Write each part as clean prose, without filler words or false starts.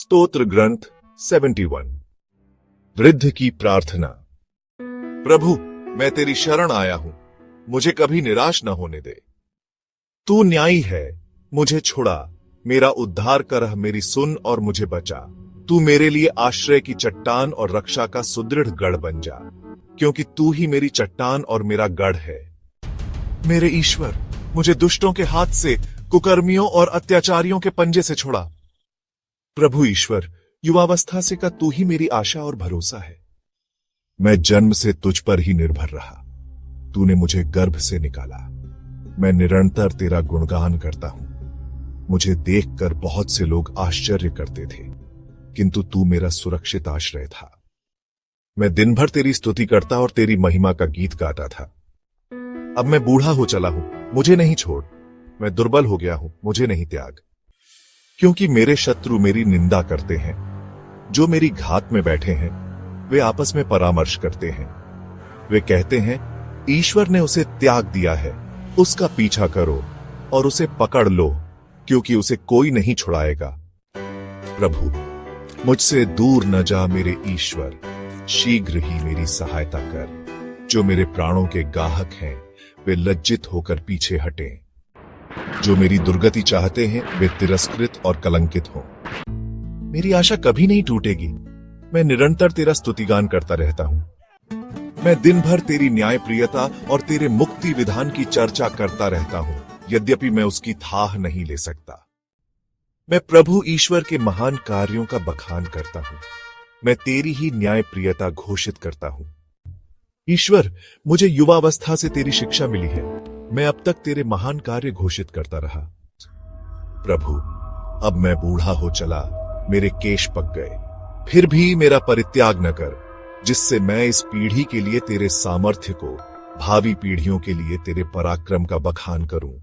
स्तोत्र ग्रंथ 71। वृद्ध की प्रार्थना। प्रभु, मैं तेरी शरण आया हूं, मुझे कभी निराश न होने दे। तू न्यायी है, मुझे छुड़ा, मेरा उद्धार कर, मेरी सुन और मुझे बचा। तू मेरे लिए आश्रय की चट्टान और रक्षा का सुदृढ़ गढ़ बन जा, क्योंकि तू ही मेरी चट्टान और मेरा गढ़ है। मेरे ईश्वर, मुझे दुष्टों के हाथ से, कुकर्मियों और अत्याचारियों के पंजे से छुड़ा। प्रभु ईश्वर, युवावस्था से का तू ही मेरी आशा और भरोसा है। मैं जन्म से तुझ पर ही निर्भर रहा, तूने मुझे गर्भ से निकाला। मैं निरंतर तेरा गुणगान करता हूं। मुझे देखकर बहुत से लोग आश्चर्य करते थे, किंतु तू मेरा सुरक्षित आश्रय था। मैं दिन भर तेरी स्तुति करता और तेरी महिमा का गीत गाता था। अब मैं बूढ़ा हो चला हूं, मुझे नहीं छोड़। मैं दुर्बल हो गया हूं, मुझे नहीं त्याग। क्योंकि मेरे शत्रु मेरी निंदा करते हैं, जो मेरी घात में बैठे हैं, वे आपस में परामर्श करते हैं। वे कहते हैं, ईश्वर ने उसे त्याग दिया है, उसका पीछा करो और उसे पकड़ लो, क्योंकि उसे कोई नहीं छुड़ाएगा। प्रभु, मुझसे दूर न जा मेरे ईश्वर, शीघ्र ही मेरी सहायता कर। जो मेरे प्राणों के गाहक हैं, वे लज्जित होकर पीछे हटें। जो मेरी दुर्गति चाहते हैं, वे तिरस्कृत और कलंकित हों। मेरी आशा कभी नहीं टूटेगी। मैं निरंतर तेरा स्तुतिगान करता रहता हूं। मैं दिन भर तेरी न्यायप्रियता और तेरे मुक्ति विधान की चर्चा करता रहता हूं, यद्यपि मैं उसकी थाह नहीं ले सकता। मैं प्रभु ईश्वर के महान कार्यों का बखान करता हूं। मैं तेरी ही न्यायप्रियता घोषित करता हूं। ईश्वर, मुझे युवावस्था से तेरी शिक्षा मिली है। मैं अब तक तेरे महान कार्य घोषित करता रहा। प्रभु, अब मैं बूढ़ा हो चला, मेरे केश पक गए। फिर भी मेरा परित्याग न कर, जिससे मैं इस पीढ़ी के लिए तेरे सामर्थ्य को, भावी पीढ़ियों के लिए तेरे पराक्रम का बखान करूं।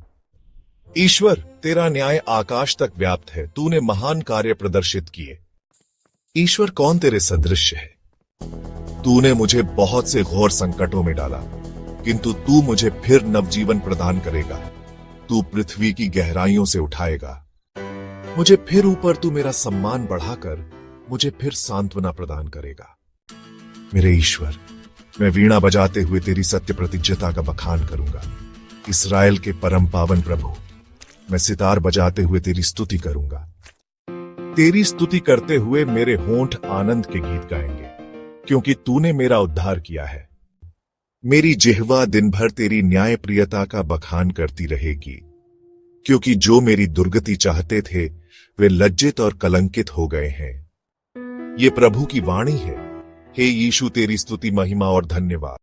ईश्वर, तेरा न्याय आकाश तक व्याप्त है। तूने महान कार्य प्रदर्शित किए। ईश्वर, कौन तेरे सदृश है? तूने मुझे बहुत से घोर संकटों में डाला, किंतु तू मुझे फिर नवजीवन प्रदान करेगा। तू पृथ्वी की गहराइयों से उठाएगा मुझे फिर ऊपर। तू मेरा सम्मान बढ़ाकर मुझे फिर सांत्वना प्रदान करेगा। मेरे ईश्वर, मैं वीणा बजाते हुए तेरी सत्य प्रतिज्ञता का बखान करूंगा। इस्राएल के परम पावन प्रभु, मैं सितार बजाते हुए तेरी स्तुति करूंगा। तेरी स्तुति करते हुए मेरे होंठ आनंद के गीत गाएंगे, क्योंकि तूने मेरा उद्धार किया है। मेरी जिह्वा दिन भर तेरी न्यायप्रियता का बखान करती रहेगी, क्योंकि जो मेरी दुर्गति चाहते थे, वे लज्जित और कलंकित हो गए हैं। ये प्रभु की वाणी है। हे यीशु, तेरी स्तुति, महिमा और धन्यवाद।